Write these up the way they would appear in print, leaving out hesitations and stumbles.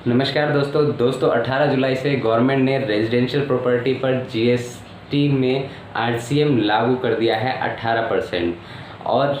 नमस्कार दोस्तों 18 जुलाई से गवर्नमेंट ने रेजिडेंशियल प्रॉपर्टी पर जीएसटी में आरसीएम लागू कर दिया है 18%। और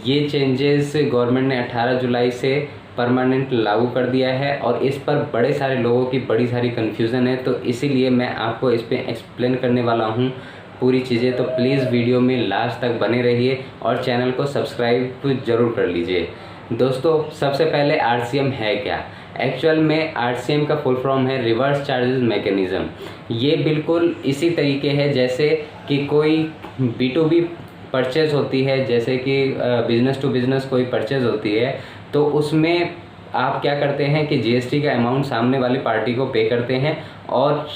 ये चेंजेस गवर्नमेंट ने 18 जुलाई से परमानेंट लागू कर दिया है और इस पर बड़े सारे लोगों की बड़ी सारी कन्फ्यूज़न है, तो इसीलिए मैं आपको इस पर एक्सप्लेन करने वाला हूँ पूरी चीज़ें। तो प्लीज़ वीडियो में लास्ट तक बने रहिए और चैनल को सब्सक्राइब ज़रूर कर लीजिए। दोस्तों, सबसे पहले आरसीएम है क्या? एक्चुअल में आरसीएम का फुल फॉर्म है रिवर्स चार्जेस मैकेनिज़्म। ये बिल्कुल इसी तरीके है जैसे कि कोई B2B परचेज़ होती है, जैसे कि बिज़नेस टू बिज़नेस कोई परचेज़ होती है, तो उसमें आप क्या करते हैं कि जीएसटी का अमाउंट सामने वाली पार्टी को पे करते हैं और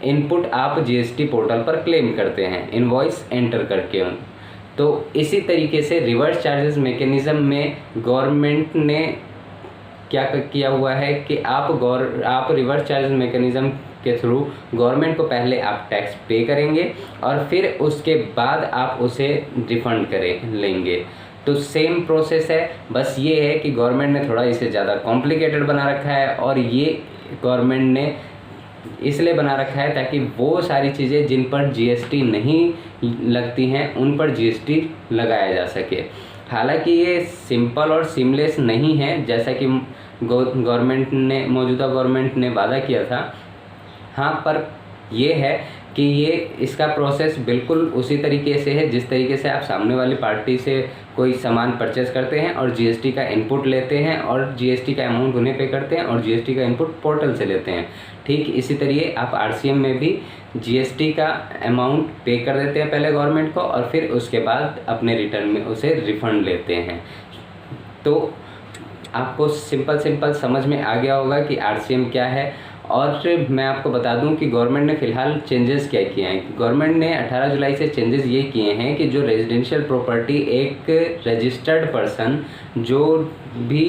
इनपुट आप जीएसटी पोर्टल पर क्लेम करते हैं इनवॉइस एंटर करके। तो इसी तरीके से रिवर्स चार्जेस मैकेनिज़्म में गवर्नमेंट ने क्या किया हुआ है कि आप रिवर्स चार्जेस मैकेनिज़्म के थ्रू गवर्नमेंट को पहले आप टैक्स पे करेंगे और फिर उसके बाद आप उसे रिफ़ंड लेंगे। तो सेम प्रोसेस है, बस ये है कि गवर्नमेंट ने थोड़ा इसे ज़्यादा कॉम्प्लिकेटेड बना रखा है और ये गवर्नमेंट ने इसलिए बना रखा है ताकि वो सारी चीज़ें जिन पर जीएसटी नहीं लगती हैं उन पर जीएसटी लगाया जा सके। हालांकि ये सिंपल और सीमलेस नहीं है जैसा कि मौजूदा गवर्नमेंट ने वादा किया था। हाँ, पर ये है कि ये इसका प्रोसेस बिल्कुल उसी तरीके से है जिस तरीके से आप सामने वाली पार्टी से कोई सामान परचेज़ करते हैं और जीएसटी का इनपुट लेते हैं और जीएसटी का अमाउंट उन्हें पे करते हैं और जीएसटी का इनपुट पोर्टल से लेते हैं। ठीक इसी तरीके आप आरसीएम में भी जीएसटी का अमाउंट पे कर देते हैं पहले गवर्नमेंट को और फिर उसके बाद अपने रिटर्न में उसे रिफ़ंड लेते हैं। तो आपको सिंपल समझ में आ गया होगा कि आरसीएम क्या है। और मैं आपको बता दूं कि गवर्नमेंट ने फ़िलहाल चेंजेस क्या किए हैं। गवर्नमेंट ने 18 जुलाई से चेंजेस ये किए हैं कि जो रेजिडेंशियल प्रॉपर्टी एक रजिस्टर्ड पर्सन जो भी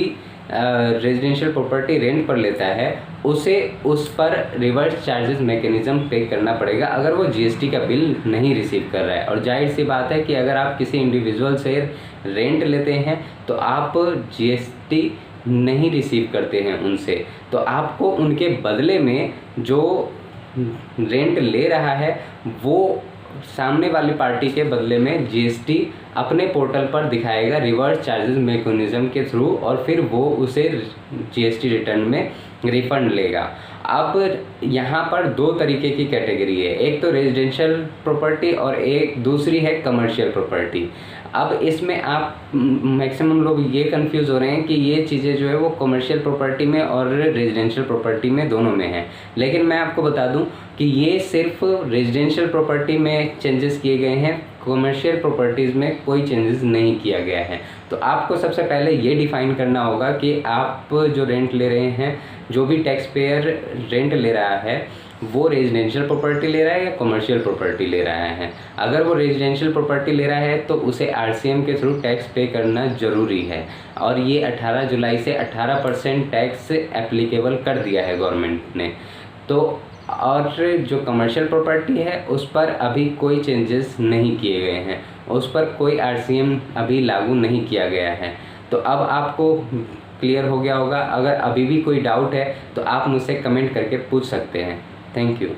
रेजिडेंशियल प्रॉपर्टी रेंट पर लेता है उसे उस पर रिवर्स चार्जेस मैकेनिज़्म पे करना पड़ेगा अगर वो जीएसटी का बिल नहीं रिसीव कर रहा है। और जाहिर सी बात है कि अगर आप किसी इंडिविजुअल से रेंट लेते हैं तो आप जीएसटी नहीं रिसीव करते हैं उनसे, तो आपको उनके बदले में जो रेंट ले रहा है वो सामने वाली पार्टी के बदले में जीएसटी अपने पोर्टल पर दिखाएगा रिवर्स चार्जेस मैकेनिज़्म के थ्रू और फिर वो उसे जीएसटी रिटर्न में रिफ़ंड लेगा। अब यहाँ पर दो तरीके की कैटेगरी है, एक तो रेजिडेंशियल प्रॉपर्टी और एक दूसरी है कमर्शियल प्रॉपर्टी। अब इसमें आप मैक्सिमम लोग ये कंफ्यूज हो रहे हैं कि ये चीज़ें जो है वो कमर्शियल प्रॉपर्टी में और रेजिडेंशियल प्रॉपर्टी में दोनों में है, लेकिन मैं आपको बता दूं कि ये सिर्फ रेजिडेंशियल प्रॉपर्टी में चेंजेस किए गए हैं, कमर्शियल प्रॉपर्टीज़ में कोई चेंजेस नहीं किया गया है। तो आपको सबसे पहले ये डिफ़ाइन करना होगा कि आप जो रेंट ले रहे हैं, जो भी टैक्स पेयर रेंट ले रहा है वो रेजिडेंशियल प्रॉपर्टी ले रहा है या कमर्शियल प्रॉपर्टी ले रहा है। अगर वो रेजिडेंशियल प्रॉपर्टी ले रहा है तो उसे आरसीएम के थ्रू टैक्स पे करना ज़रूरी है और ये 18 जुलाई से 18% टैक्स एप्लीकेबल कर दिया है गवर्नमेंट ने। तो और जो कमर्शियल प्रॉपर्टी है उस पर अभी कोई चेंजेस नहीं किए गए हैं, उस पर कोई आरसीएम अभी लागू नहीं किया गया है। तो अब आपको क्लियर हो गया होगा। अगर अभी भी कोई डाउट है तो आप मुझसे कमेंट करके पूछ सकते हैं। Thank you.